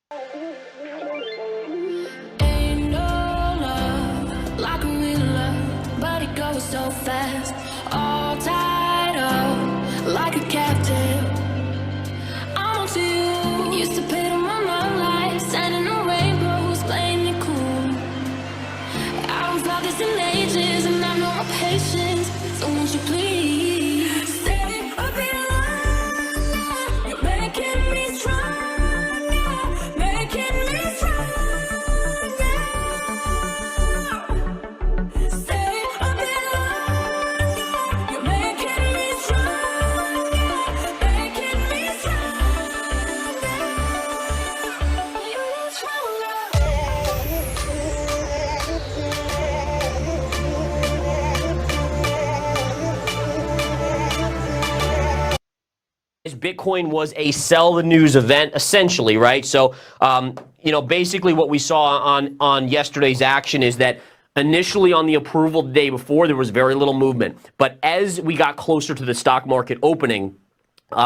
Ain't no love like a real love, but it goes so fast. All tied up like a captive. I'm on to you. Used to pay to my mom life, standing on rainbows, playing it cool. I haven't felt this in ages, and I know my patience. So won't you please stay a bit longer? You're making me stronger, making me stronger. Stay a bit longer. You're making me stronger, making me stronger. You're stronger. Bitcoin was a sell the news event, essentially, right? So, basically what we saw on yesterday's action is that initially on the approval the day before, there was very little movement. But as we got closer to the stock market opening,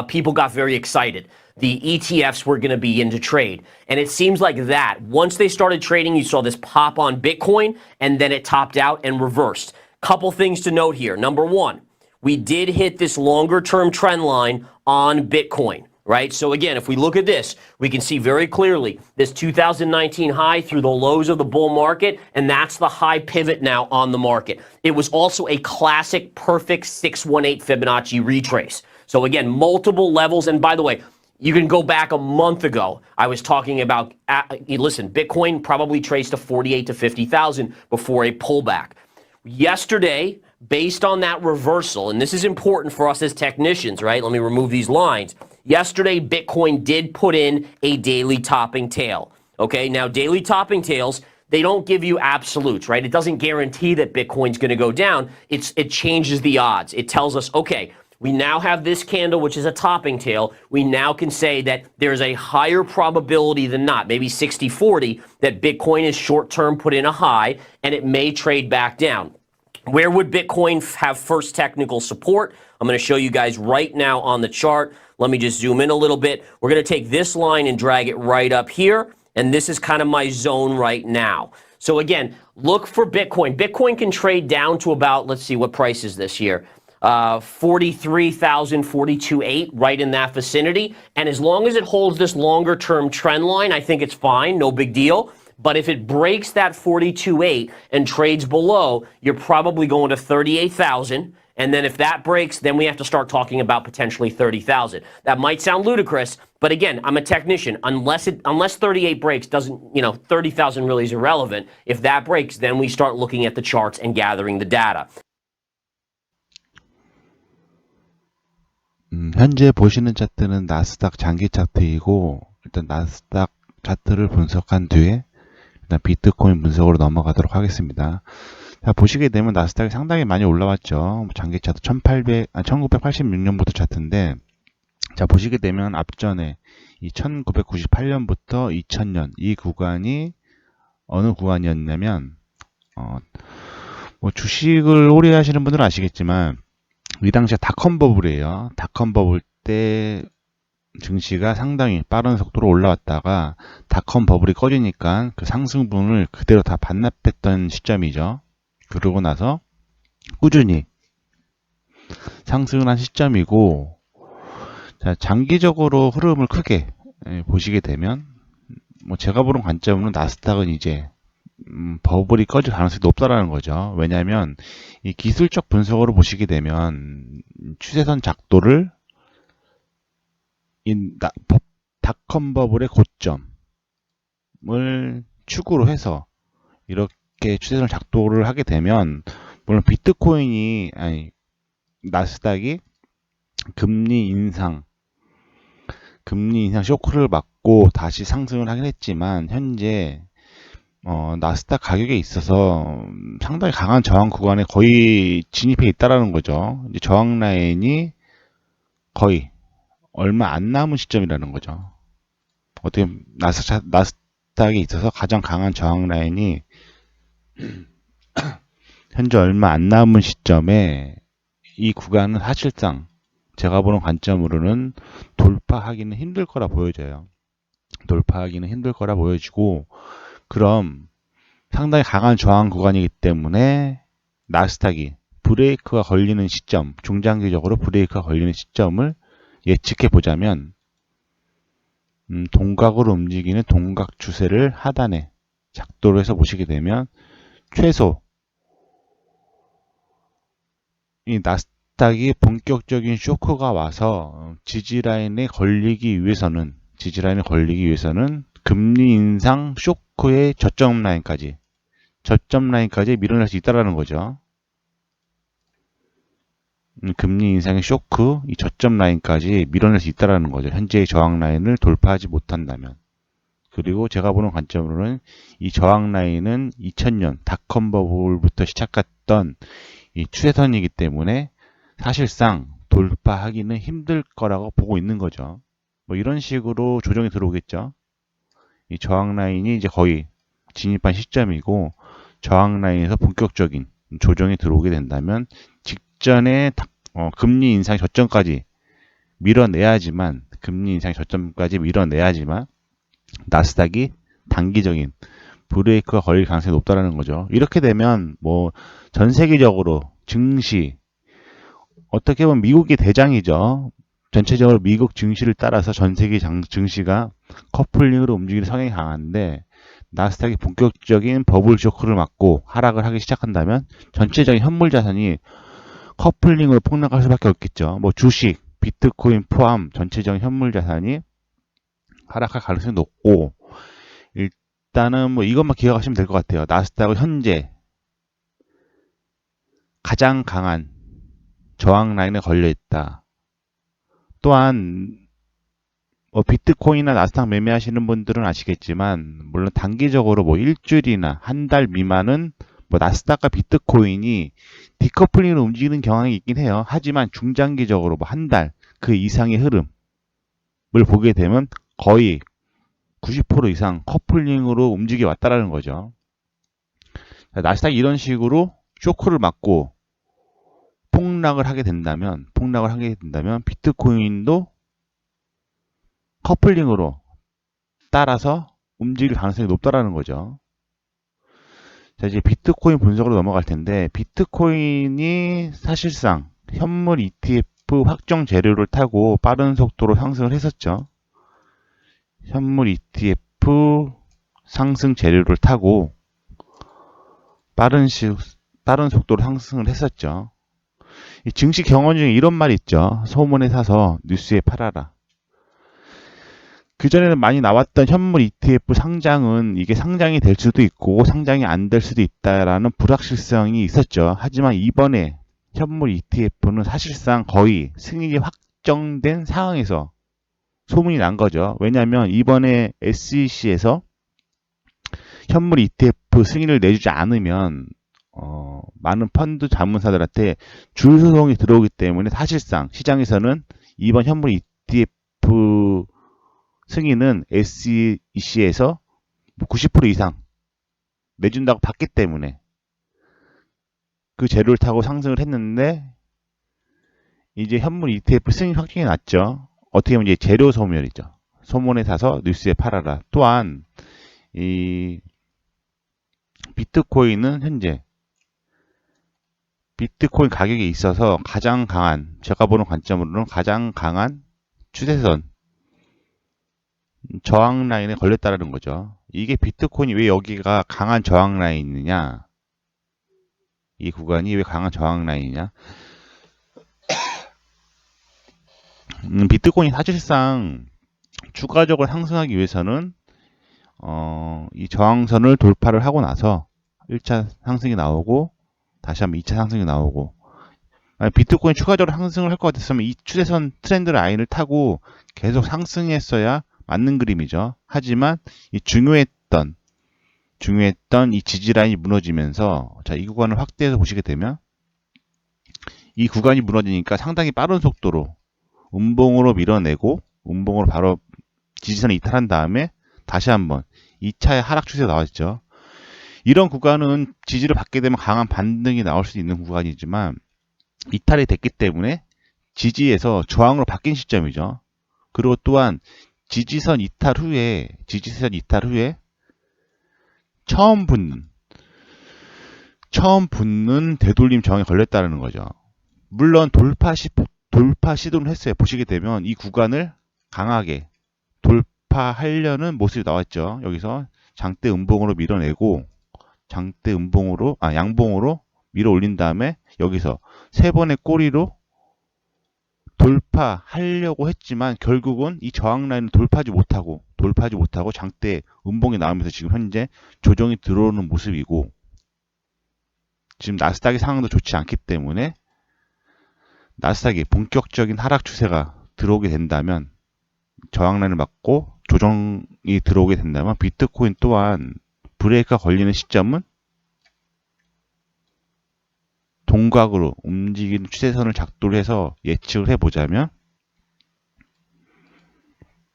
people got very excited. The ETFs were going to be into trade. And it seems like that, once they started trading, you saw this pop on Bitcoin, and then it topped out and reversed. Couple things to note here. Number one, we did hit this longer term trend line on Bitcoin, right? So again, if we look at this, we can see very clearly this 2019 high through the lows of the bull market, and that's the high pivot now on the market. It was also a classic perfect 618 Fibonacci retrace. So again, multiple levels. And by the way, you can go back a month ago. I was talking about, listen, Bitcoin probably traced to 48 to 50,000 before a pullback. Yesterday, based on that reversal, and this is important for us as technicians, right? Let me remove these lines. Yesterday, Bitcoin did put in a daily topping tail. Okay, now daily topping tails, they don't give you absolutes, right? It doesn't guarantee that Bitcoin's going to go down. It changes the odds. It tells us, okay, we now have this candle, which is a topping tail. We now can say that there's a higher probability than not, maybe 60-40, that Bitcoin is short-term put in a high, and it may trade back down. Where would Bitcoin have first technical support? I'm going to show you guys right now on the chart. Let me just zoom in a little bit. We're going to take this line and drag it right up here, and this is kind of my zone right now. So again, look for Bitcoin. Bitcoin can trade down to about, let's see, what price is this here? 43,000, 42.8, right in that vicinity. And as long as it holds this longer term trend line, I think it's fine, no big deal. But if it breaks that 42.8 and trades below, you're probably going to 38,000. And then if that breaks, then we have to start talking about potentially 30,000. That might sound ludicrous, but again, I'm a technician. Unless 38 breaks, 30,000 really is irrelevant. If that breaks, then we start looking at the charts and gathering the data. 현재 보시는 차트는 나스닥 장기 차트이고, 일단 나스닥 차트를 분석한 뒤에 일단 비트코인 분석으로 넘어가도록 하겠습니다. 자, 보시게 되면 나스닥이 상당히 많이 올라왔죠. 장기 차트 1986년부터 차트인데, 자, 보시게 되면 앞전에 이 1998년부터 2000년 이 구간이 어느 구간이었냐면, 주식을 오래 하시는 분들은 아시겠지만, 이 당시에 닷컴 버블이에요. 닷컴 버블 때 증시가 상당히 빠른 속도로 올라왔다가 닷컴 버블이 꺼지니까 그 상승분을 그대로 다 반납했던 시점이죠. 그러고 나서 꾸준히 상승을 한 시점이고, 자, 장기적으로 흐름을 크게 보시게 되면, 제가 보는 관점으로는 나스닥은 이제 버블이 꺼질 가능성이 높다라는 거죠. 왜냐하면 이 기술적 분석으로 보시게 되면 추세선 작도를 닷컴 버블의 고점을 축으로 해서 이렇게 추세선 작도를 하게 되면, 물론 비트코인이 나스닥이 금리 인상 쇼크를 맞고 다시 상승을 하긴 했지만, 현재 나스닥 가격에 있어서 상당히 강한 저항 구간에 거의 진입해 있다라는 거죠. 이제 저항 라인이 거의 얼마 안 남은 시점이라는 거죠. 어떻게 나스닥에 있어서 가장 강한 저항 라인이 현재 얼마 안 남은 시점에 이 구간은 사실상 제가 보는 관점으로는 돌파하기는 힘들 거라 보여져요. 돌파하기는 힘들 거라 보여지고, 그럼 상당히 강한 저항 구간이기 때문에 나스닥이 브레이크가 걸리는 시점, 중장기적으로 브레이크가 걸리는 시점을 예측해 보자면 동각으로 움직이는 동각 추세를 하단에 작도로 해서 보시게 되면 최소 이 나스닥이 본격적인 쇼크가 와서 지지라인에 걸리기 위해서는 금리 인상 쇼크의 저점 라인까지 밀어낼 수 있다라는 거죠. 금리 인상의 쇼크, 이 저점 라인까지 밀어낼 수 있다라는 거죠. 현재의 저항 라인을 돌파하지 못한다면. 그리고 제가 보는 관점으로는 이 저항 라인은 2000년 닷컴 버블부터 시작했던 이 추세선이기 때문에 사실상 돌파하기는 힘들 거라고 보고 있는 거죠. 뭐 이런 식으로 조정이 들어오겠죠. 이 저항 라인이 이제 거의 진입한 시점이고, 저항 라인에서 본격적인 조정이 들어오게 된다면 직전에 금리 인상 저점까지 밀어내야지만 나스닥이 단기적인 브레이크가 걸릴 가능성이 높다라는 거죠. 이렇게 되면 뭐 전 세계적으로 증시, 어떻게 보면 미국이 대장이죠. 전체적으로 미국 증시를 따라서 전 세계 증시가 커플링으로 움직이는 성향이 강한데, 나스닥이 본격적인 버블 쇼크를 맞고 하락을 하기 시작한다면 전체적인 현물 자산이 커플링으로 폭락할 수밖에 없겠죠. 뭐 주식, 비트코인 포함 전체적인 현물 자산이 하락할 가능성이 높고, 일단은 뭐 이것만 기억하시면 될 것 같아요. 나스닥은 현재 가장 강한 저항 라인에 걸려 있다. 또한 비트코인이나 나스닥 매매하시는 분들은 아시겠지만, 물론 단기적으로 뭐 일주일이나 한 달 미만은 뭐 나스닥과 비트코인이 디커플링으로 움직이는 경향이 있긴 해요. 하지만 중장기적으로 뭐 한 달 그 이상의 흐름을 보게 되면 거의 90% 이상 커플링으로 움직여 왔다라는 거죠. 나스닥이 이런 식으로 쇼크를 맞고 폭락을 하게 된다면 비트코인도 커플링으로 따라서 움직일 가능성이 높다라는 거죠. 자, 이제 비트코인 분석으로 넘어갈 텐데, 비트코인이 사실상 현물 ETF 확정 재료를 타고 빠른 속도로 상승을 했었죠. 현물 ETF 상승 재료를 타고 빠른 속도로 상승을 했었죠. 이 증시 경험 중에 이런 말 있죠. 소문에 사서 뉴스에 팔아라. 그전에는 많이 나왔던 현물 ETF 상장은 이게 상장이 될 수도 있고 상장이 안 될 수도 있다라는 불확실성이 있었죠. 하지만 이번에 현물 ETF는 사실상 거의 승인이 확정된 상황에서 소문이 난 거죠. 왜냐하면 이번에 SEC에서 현물 ETF 승인을 내주지 않으면 많은 펀드 자문사들한테 줄 소송이 들어오기 때문에 사실상 시장에서는 이번 현물 ETF 승인은 SEC에서 90% 이상 내준다고 봤기 때문에 그 재료를 타고 상승을 했는데, 이제 현물 ETF 승인 확정이 났죠. 어떻게 보면 이제 재료 소멸이죠. 소문에 사서 뉴스에 팔아라. 또한 이 비트코인은 현재 비트코인 가격에 있어서 제가 보는 관점으로는 가장 강한 추세선 저항 라인에 걸렸다는 거죠. 이게 비트코인이 왜 여기가 강한 저항 라인이냐, 이 구간이 왜 강한 저항 라인이냐, 비트코인이 사실상 추가적으로 상승하기 위해서는 이 저항선을 돌파를 하고 나서 1차 상승이 나오고 다시 한번 2차 상승이 나오고, 비트코인 추가적으로 상승을 할 것 같았으면 이 추세선 트렌드 라인을 타고 계속 상승했어야 맞는 그림이죠. 하지만 이 중요했던 이 지지 라인이 무너지면서, 자, 이 구간을 확대해서 보시게 되면 이 구간이 무너지니까 상당히 빠른 속도로 음봉으로 밀어내고 음봉으로 바로 지지선을 이탈한 다음에 다시 한번 2차의 하락 추세가 나왔죠. 이런 구간은 지지를 받게 되면 강한 반등이 나올 수 있는 구간이지만 이탈이 됐기 때문에 지지에서 저항으로 바뀐 시점이죠. 그리고 또한 지지선 이탈 후에 처음 붙는 되돌림 저항에 걸렸다는 거죠. 물론 돌파 시도는 했어요. 보시게 되면 이 구간을 강하게 돌파하려는 모습이 나왔죠. 여기서 장대 음봉으로 밀어내고 양봉으로 밀어 올린 다음에 여기서 세 번의 꼬리로 돌파하려고 했지만 결국은 이 저항 라인을 돌파하지 못하고 장대 음봉이 나오면서 지금 현재 조정이 들어오는 모습이고, 지금 나스닥의 상황도 좋지 않기 때문에 나스닥이 본격적인 하락 추세가 들어오게 된다면, 저항 라인을 맞고 조정이 들어오게 된다면 비트코인 또한 브레이크가 걸리는 시점은 동각으로 움직이는 추세선을 작도를 해서 예측을 해보자면,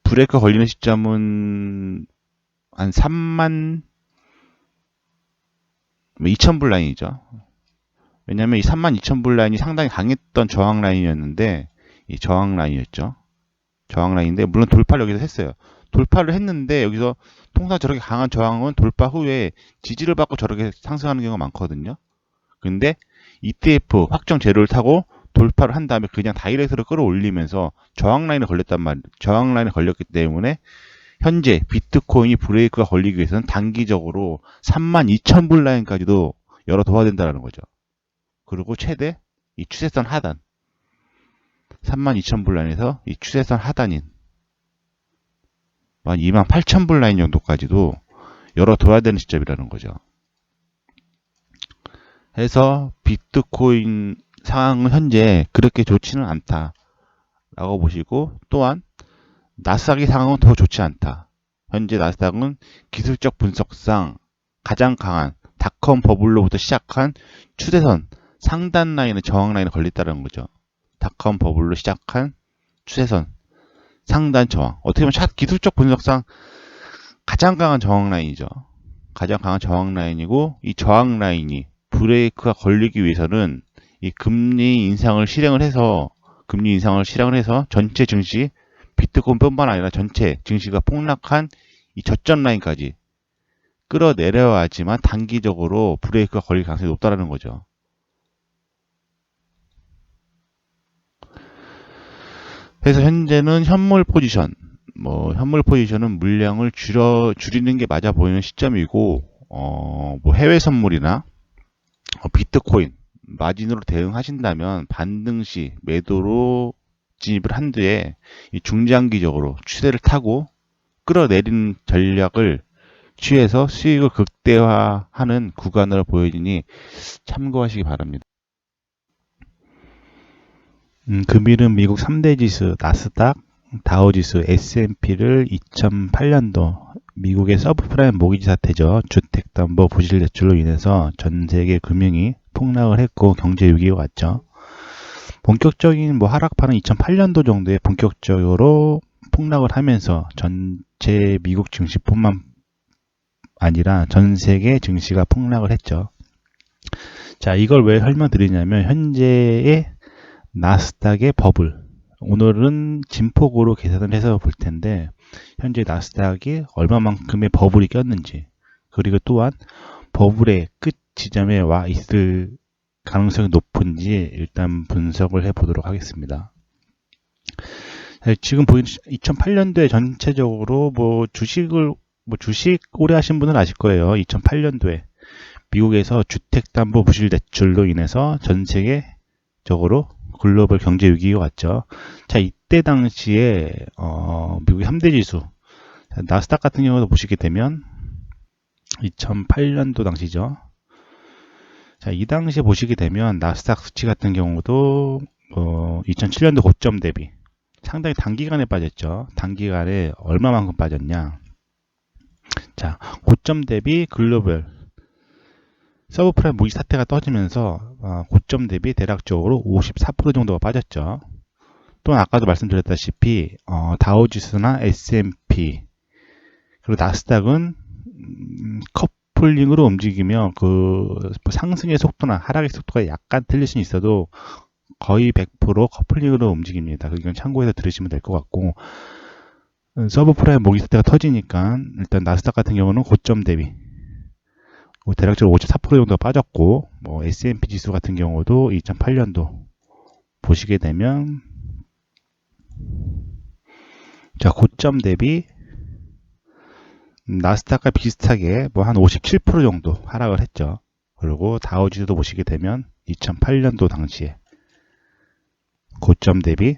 브레이크가 걸리는 시점은 한 32,000불 라인이죠. 왜냐면 이 32,000불 라인이 상당히 강했던 저항 라인이었는데, 이 저항 라인이었죠. 저항 라인인데, 물론 돌파를 여기서 했어요. 돌파를 했는데, 여기서 통상 저렇게 강한 저항은 돌파 후에 지지를 받고 저렇게 상승하는 경우가 많거든요. 근데 ETF 확정 재료를 타고 돌파를 한 다음에 그냥 다이렉트로 끌어올리면서 저항 라인에 걸렸기 때문에 현재 비트코인이 브레이크가 걸리기 위해서는 단기적으로 32,000불 라인까지도 열어둬야 된다는 거죠. 그리고 최대 이 추세선 하단 32,000불 라인에서 이 추세선 하단인 28,000불 라인 정도까지도 열어둬야 되는 시점이라는 거죠. 해서 비트코인 상황은 현재 그렇게 좋지는 않다라고 보시고, 또한 나스닥의 상황은 더 좋지 않다. 현재 나스닥은 기술적 분석상 가장 강한 닷컴 버블로부터 시작한 추세선 상단 라인의 저항 라인에 걸렸다는 거죠. 닷컴 버블로 시작한 추세선 상단 저항, 어떻게 보면 기술적 분석상 가장 강한 저항 라인이죠. 가장 강한 저항 라인이고, 이 저항 라인이 브레이크가 걸리기 위해서는 이 금리 인상을 실행을 해서 전체 증시, 비트코인뿐만 아니라 전체 증시가 폭락한 이 저점 라인까지 끌어내려야지만 단기적으로 브레이크가 걸릴 가능성이 높다는 거죠. 그래서 현재는 현물 포지션은 물량을 줄이는 게 맞아 보이는 시점이고, 해외 선물이나 비트코인 마진으로 대응하신다면 반등 시 매도로 진입을 한 뒤에 이 중장기적으로 추세를 타고 끌어내리는 전략을 취해서 수익을 극대화하는 구간으로 보여지니 참고하시기 바랍니다. 금일은 미국 3대 지수 나스닥, 다우지수, S&P를 2008년도 미국의 서브프라임 모기지 사태죠. 주택담보 부실 대출로 인해서 전 세계 금융이 폭락을 했고 경제 위기가 왔죠. 본격적인 하락판은 2008년도 정도에 본격적으로 폭락을 하면서 전체 미국 증시뿐만 아니라 전 세계 증시가 폭락을 했죠. 자, 이걸 왜 설명드리냐면 현재의 나스닥의 버블, 오늘은 진폭으로 계산을 해서 볼 텐데 현재 나스닥이 얼마만큼의 버블이 꼈는지, 그리고 또한 버블의 끝 지점에 와 있을 가능성이 높은지 일단 분석을 해 보도록 하겠습니다. 지금 보이는 2008년도에 전체적으로 주식 오래 하신 분은 아실 거예요. 2008년도에 미국에서 주택담보 부실 대출로 인해서 전 세계적으로 글로벌 경제 위기가 왔죠. 자, 이때 당시에 미국의 3대 지수 나스닥 같은 경우도 보시게 되면 2008년도 당시죠. 자, 이 당시에 보시게 되면 나스닥 수치 같은 경우도 2007년도 고점 대비 상당히 단기간에 빠졌죠. 단기간에 얼마만큼 빠졌냐. 자, 고점 대비 글로벌 서브프라임 모기지 사태가 터지면서 고점 대비 대략적으로 54% 정도가 빠졌죠. 또한 아까도 말씀드렸다시피 다우지수나 S&P 그리고 나스닥은 커플링으로 움직이며 상승의 속도나 하락의 속도가 약간 틀릴 수는 있어도 거의 100% 커플링으로 움직입니다. 이건 참고해서 들으시면 될 것 같고, 서브프라임 모기 사태가 터지니까 일단 나스닥 같은 경우는 고점 대비 대략적으로 54% 정도가 빠졌고, 뭐 S&P 지수 같은 경우도 2008년도 보시게 되면 자, 고점 대비 나스닥과 비슷하게 뭐 한 57% 정도 하락을 했죠. 그리고 다우지수도 보시게 되면 2008년도 당시에 고점 대비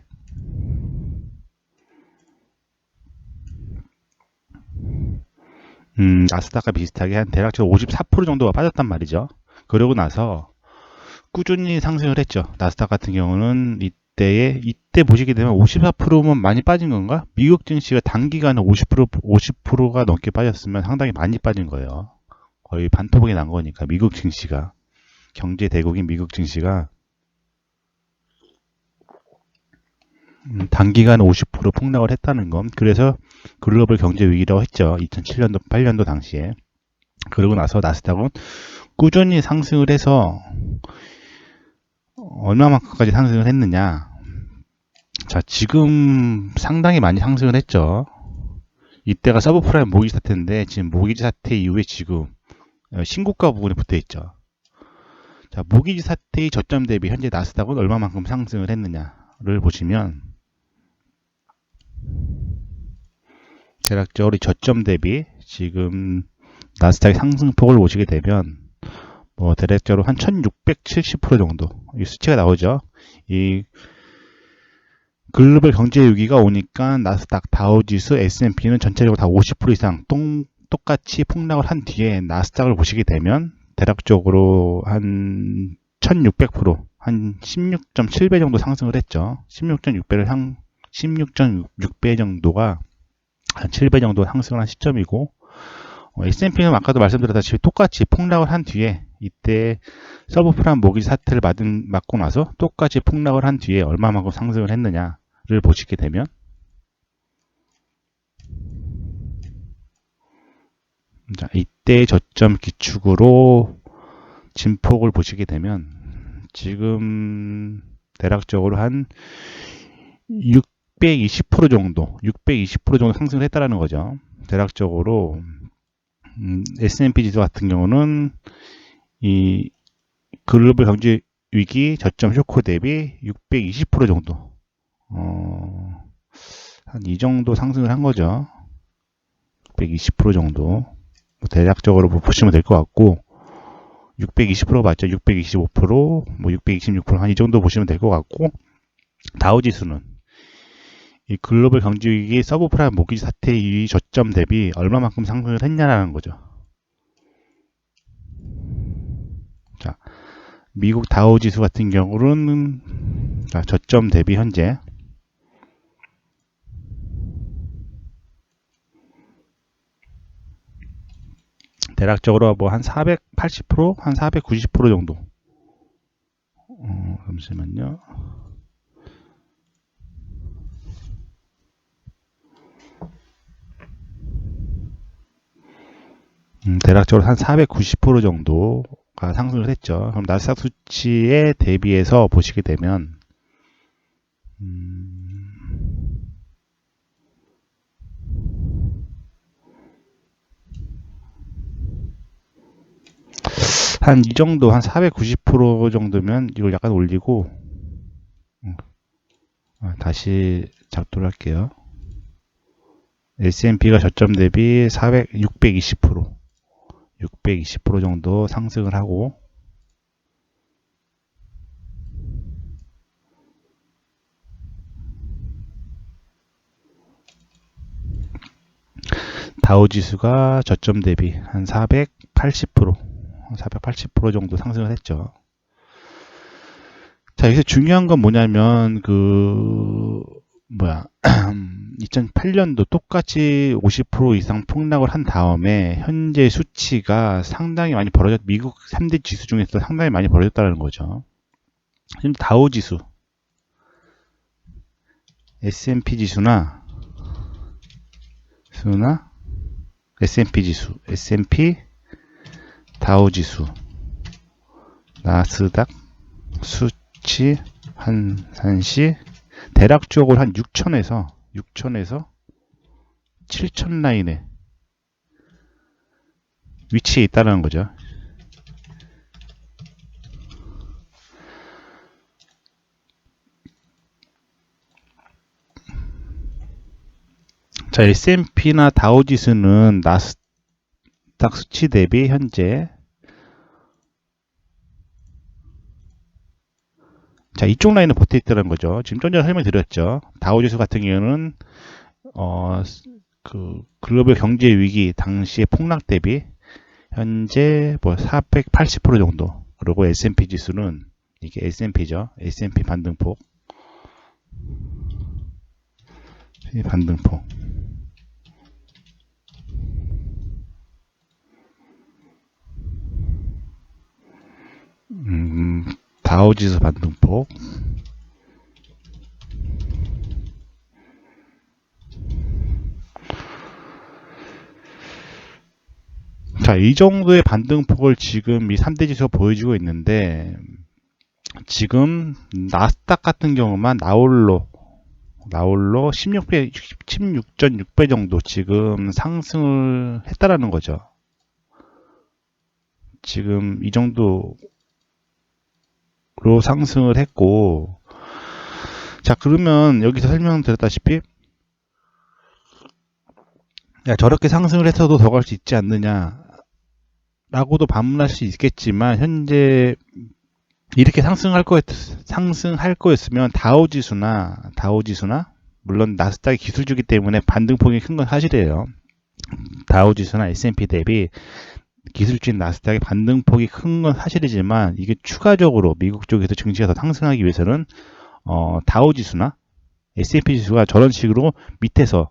나스닥과 비슷하게 한 대략적으로 54% 정도가 빠졌단 말이죠. 그러고 나서 꾸준히 상승을 했죠. 나스닥 같은 경우는 이때 보시게 되면 54%면 많이 빠진 건가? 미국 증시가 단기간에 50%가 넘게 빠졌으면 상당히 많이 빠진 거예요. 거의 반토막이 난 거니까 미국 증시가 경제 대국인 미국 증시가 단기간에 50% 폭락을 했다는 건 그래서 글로벌 경제 위기라고 했죠. 2007년도 8년도 당시에. 그러고 나서 나스닥은 꾸준히 상승을 해서 얼마만큼까지 상승을 했느냐. 자, 지금 상당히 많이 상승을 했죠. 이때가 서브프라임 모기지 사태인데 지금 모기지 사태 이후에 지금 신고가 부분에 붙어 있죠. 자, 모기지 사태의 저점 대비 현재 나스닥은 얼마만큼 상승을 했느냐를 보시면 대략적으로 저점 대비 지금 나스닥의 상승폭을 보시게 되면 뭐 대략적으로 한 1670% 정도 이 수치가 나오죠. 이 글로벌 경제 위기가 오니까 나스닥, 다우지수, S&P는 전체적으로 다 50% 이상 똑같이 폭락을 한 뒤에 나스닥을 보시게 되면 대략적으로 한 1600%, 한 16.7배 정도 상승을 했죠. 16.6배 정도가 한 7배 정도 상승을 한 시점이고, S&P는 아까도 말씀드렸다시피 똑같이 폭락을 한 뒤에 이때 서브프라임 모기지 사태를 맞고 나서 똑같이 폭락을 한 뒤에 얼마만큼 상승을 했느냐를 보시게 되면 자, 이때 저점 기축으로 진폭을 보시게 되면 지금 대략적으로 한 620% 정도 상승을 했다라는 거죠. 대략적으로 S&P 지수 같은 경우는 이 글로벌 경제 위기 저점 쇼크 대비 620% 정도 한 이 정도 상승을 한 거죠. 620% 정도 뭐 대략적으로 보시면 될 것 같고 620% 맞죠? 625%, 뭐 626% 한 이 정도 보시면 될 것 같고 다우지수는 이 글로벌 경제 위기 서브프라임 모기지 사태의 저점 대비 얼마만큼 상승을 했냐라는 거죠. 자, 미국 다우지수 같은 경우는 자, 저점 대비 현재 대략적으로 뭐 한 480%, 한 490% 정도. 잠시만요. 대략적으로 한 490% 정도가 상승을 했죠. 그럼 나스닥 수치에 대비해서 보시게 되면 한 이 정도, 한 490% 정도면 이걸 약간 올리고 다시 작도를 할게요. S&P가 저점 대비 620% 정도 상승을 하고 다우지수가 저점 대비 한 480% 정도 상승을 했죠. 자, 여기서 중요한 건 뭐냐면 2008년도 똑같이 50% 이상 폭락을 한 다음에 현재 수치가 상당히 많이 미국 3대 지수 중에서 상당히 많이 벌어졌다는 거죠. 지금 다우지수, S&P 지수나 S&P 지수, S&P, 다우지수, 나스닥 수치 한시 대략적으로 한 6천에서 7천 라인에 위치해 있다는 거죠. 자, S&P나 다우지수는 나스닥 수치 대비 현재 자, 이쪽 라인은 버텨 있다는 거죠. 지금 좀 전에 설명드렸죠. 다우지수 같은 경우는 그 글로벌 경제 위기 당시의 폭락 대비 현재 뭐 480% 정도. 그리고 S&P 지수는 이게 S&P죠. S&P 반등폭. 이 반등폭. 다우지수 반등폭. 자, 이 정도의 반등폭을 지금 이 3대 지수가 보여주고 있는데, 지금 나스닥 같은 경우만 나홀로 16.6배 정도 지금 상승을 했다라는 거죠. 지금 이 정도로 상승을 했고, 자, 그러면 여기서 설명드렸다시피, 야, 저렇게 상승을 해서도 더 갈 수 있지 않느냐 라고도 반문할 수 있겠지만, 현재 이렇게 상승할 거였으면 다우지수나 물론 나스닥이 기술주기 때문에 반등폭이 큰 건 사실이에요. 다우지수나 S&P 대비 기술주인 나스닥의 반등폭이 큰 건 사실이지만, 이게 추가적으로 미국 쪽에서 증시가 더 상승하기 위해서는 다우지수나 S&P 지수가 저런 식으로 밑에서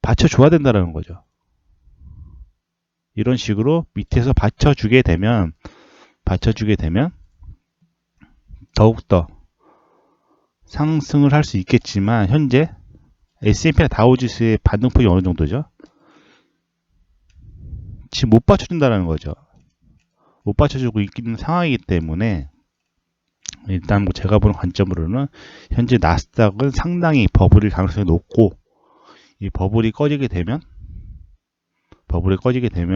받쳐줘야 된다는 거죠. 이런 식으로 밑에서 받쳐주게 되면 더욱더 상승을 할 수 있겠지만, 현재 S&P나 다우지수의 반등폭이 어느 정도죠? 지금 못 받쳐준다는 거죠. 못 받쳐주고 있는 상황이기 때문에, 일단 뭐 제가 보는 관점으로는 현재 나스닥은 상당히 버블일 가능성이 높고, 이 버블이 꺼지게 되면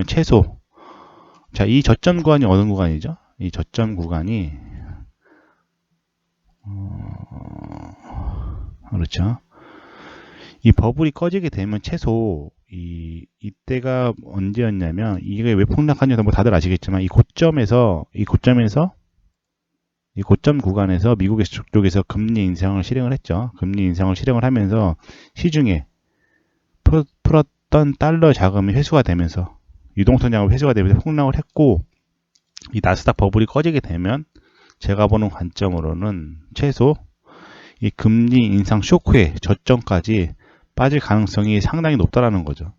최소, 자, 이 저점 구간이 어느 구간이죠? 이 저점 구간이 그렇죠. 이 버블이 꺼지게 되면 최소 이때가 언제였냐면, 이게 왜 폭락하는지 뭐 다들 아시겠지만, 이 고점 구간에서 미국의 쪽에서 금리 인상을 실행을 했죠. 금리 인상을 실행을 하면서 시중에 풀었던 달러 자금이 회수가 되면서, 유동성 자금이 회수가 되면서 폭락을 했고, 이 나스닥 버블이 꺼지게 되면 제가 보는 관점으로는 최소 이 금리 인상 쇼크의 저점까지 빠질 가능성이 상당히 높다라는 거죠.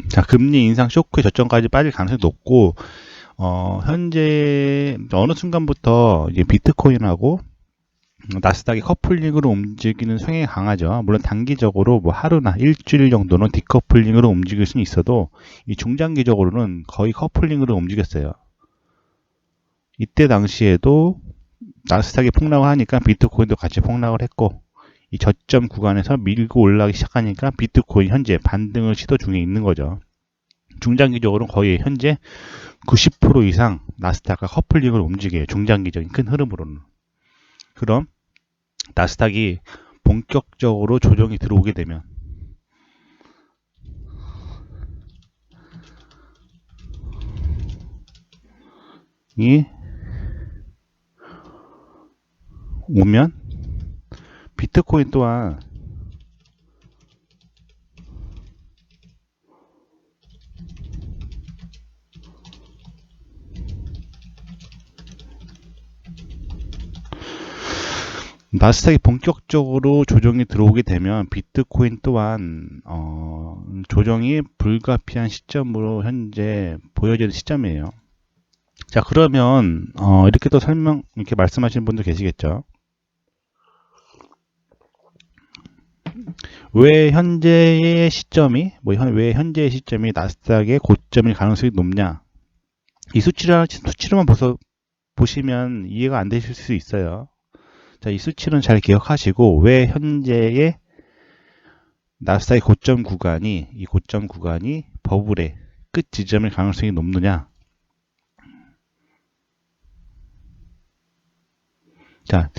자, 금리 인상 쇼크의 저점까지 빠질 가능성이 높고, 현재 어느 순간부터 이제 비트코인하고 나스닥이 커플링으로 움직이는 성향이 강하죠. 물론 단기적으로 뭐 하루나 일주일 정도는 디커플링으로 움직일 수는 있어도, 이 중장기적으로는 거의 커플링으로 움직였어요. 이때 당시에도 나스닥이 폭락을 하니까 비트코인도 같이 폭락을 했고, 이 저점 구간에서 밀고 올라가기 시작하니까 비트코인 현재 반등을 시도 중에 있는 거죠. 중장기적으로는 거의 현재 90% 이상 나스닥과 커플링으로 움직여요. 중장기적인 큰 흐름으로는. 그럼 나스닥이 본격적으로 조정이 들어오게 되면, 비트코인 또한 나스닥이 본격적으로 조정이 들어오게 되면 비트코인 또한 조정이 불가피한 시점으로 현재 보여지는 시점이에요. 자, 그러면 이렇게 또 이렇게 말씀하시는 분들 계시겠죠. 왜 현재의 시점이 나스닥의 고점일 가능성이 높냐? 이 수치로만 보시면 이해가 안 되실 수 있어요. 자, 이 수치는 잘 기억하시고 왜 현재의 나스닥의 이 고점 구간이 버블의 끝 지점일 가능성이 높느냐? 자,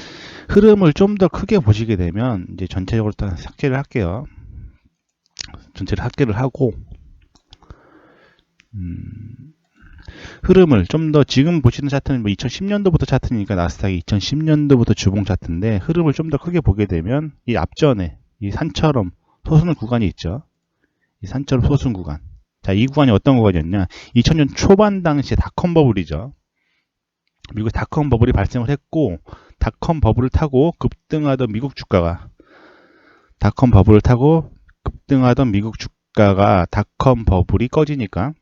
흐름을 좀 더 크게 보시게 되면 이제 전체적으로 일단 삭제를 할게요. 전체를 삭제를 하고 흐름을 좀 더 지금 보시는 차트는 뭐 2010년도부터 차트니까 나스닥이 2010년도부터 주봉 차트인데 흐름을 좀 더 크게 보게 되면 이 앞전에 이 산처럼 솟는 구간이 있죠. 이 산처럼 솟은 구간. 자, 이 구간이 어떤 구간이었냐? 2000년 초반 당시에 닷컴 버블이죠. 미국 닷컴 버블이 발생을 했고 닷컴 버블을 타고 급등하던 미국 주가가 닷컴 버블이 꺼지니까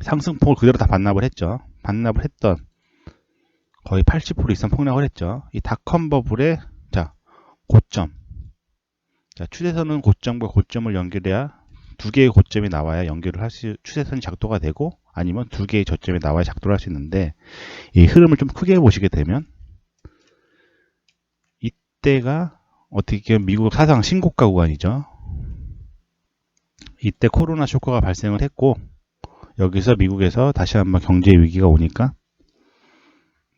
상승폭을 그대로 다 반납을 했죠. 반납을 했던 거의 80% 이상 폭락을 했죠. 이 닷컴 버블의 자, 고점. 자, 추세선은 고점과 고점을 연결해야 두 개의 고점이 나와야 추세선이 작동가 되고 아니면 두 개의 저점이 나와야 작동을 할 수 있는데 이 흐름을 좀 크게 보시게 되면 이때가 어떻게 보면 미국 사상 신고가 구간이죠. 이때 코로나 쇼크가 발생을 했고 여기서 미국에서 다시 한번 경제 위기가 오니까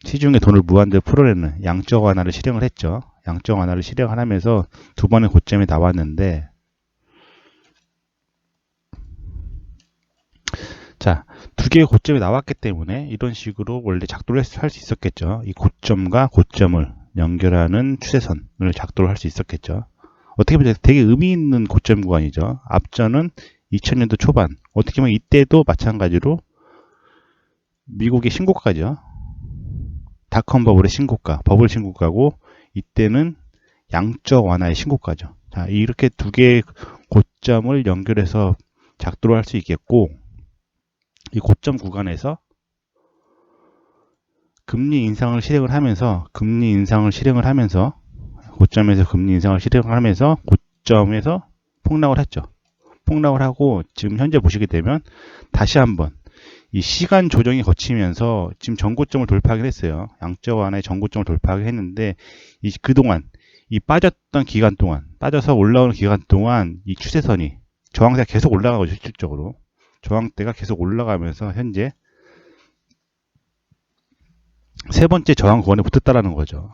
시중에 돈을 무한대로 풀어내는 양적 완화를 실행을 했죠. 양적 완화를 실행을 하면서 두 번의 고점이 나왔는데 자, 두 개의 고점이 나왔기 때문에 이런 식으로 원래 작동을 할 수 있었겠죠. 이 고점과 고점을 연결하는 추세선을 작동을 할 수 있었겠죠. 어떻게 보면 되게 의미 있는 고점 구간이죠. 앞전은 2000년도 초반, 어떻게 보면 이때도 마찬가지로 미국의 신고가죠. 닷컴 버블의 신고가, 버블 신고가고 이때는 양적 완화의 신고가죠. 자, 이렇게 두 개의 고점을 연결해서 작동을 할 수 있겠고 이 고점 구간에서 금리 인상을 실행을 하면서 고점에서 금리 인상을 실행을 하면서 고점에서 폭락을 했죠. 폭락을 하고 지금 현재 보시게 되면 다시 한번 이 시간 조정이 거치면서 지금 전고점을 돌파하긴 했어요. 양적 완화의 전고점을 돌파하긴 했는데 그동안 이 빠졌던 기간 동안 빠져서 올라오는 기간 동안 이 추세선이 저항대가 계속 올라가고 실질적으로 저항대가 계속 올라가면서 현재 세 번째 저항 구간에 붙었다라는 거죠.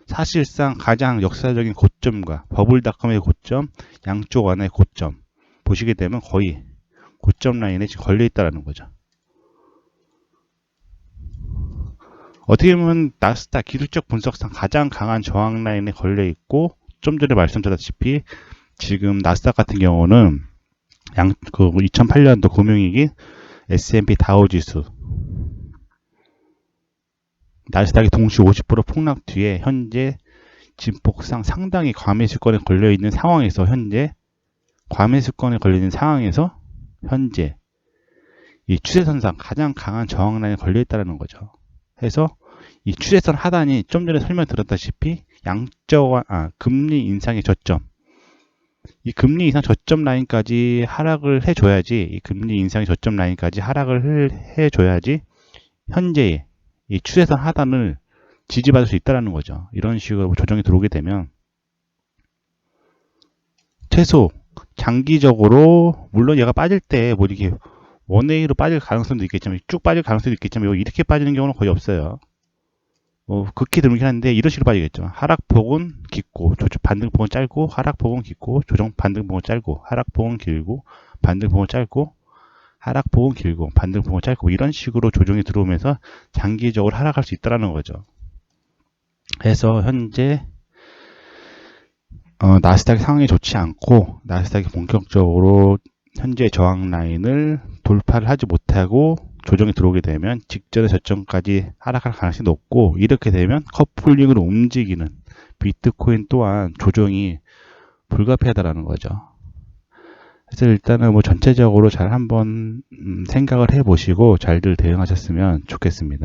사실상 가장 역사적인 고점과 버블닷컴의 고점, 양쪽 완화의 고점 보시게 되면 거의 고점 라인에 지금 걸려 있다라는 거죠. 어떻게 보면 나스닥 기술적 분석상 가장 강한 저항 라인에 걸려 있고 좀 전에 말씀드렸다시피 지금 나스닥 같은 경우는 2008년도 금융위기 S&P 다우지수 나스닥이 동시 50% 폭락 뒤에 현재 진폭상 상당히 과매수권에 걸려 있는 상황에서 현재 이 추세선상 가장 강한 저항 라인에 걸려 있다는 거죠. 해서 이 추세선 하단이 좀 전에 설명드렸다시피 금리 인상의 저점, 이 금리 인상 저점 라인까지 하락을 해줘야지 현재의 이 추세선 하단을 지지받을 수 있다는 거죠. 이런 식으로 조정이 들어오게 되면 최소 장기적으로 물론 얘가 빠질 때 뭐 이렇게 원웨이로 빠질 가능성도 있겠지만 쭉 빠질 가능성도 있겠지만 이렇게 빠지는 경우는 거의 없어요. 극히 드물긴 한데 이런 식으로 빠지겠죠. 하락폭은 깊고 반등폭은 짧고 하락폭은 깊고 반등폭은 짧고 하락폭은 길고 반등폭은 짧고 하락폭은 길고 반등폭은 짧고 이런 식으로 조정이 들어오면서 장기적으로 하락할 수 있다는 거죠. 그래서 현재 나스닥의 상황이 좋지 않고 나스닥이 본격적으로 현재 저항 라인을 돌파를 하지 못하고 조정이 들어오게 되면 직전의 저점까지 하락할 가능성이 높고 이렇게 되면 커플링으로 움직이는 비트코인 또한 조정이 불가피하다라는 거죠. 그래서 일단은 뭐 전체적으로 잘 한번 생각을 해보시고 잘들 대응하셨으면 좋겠습니다.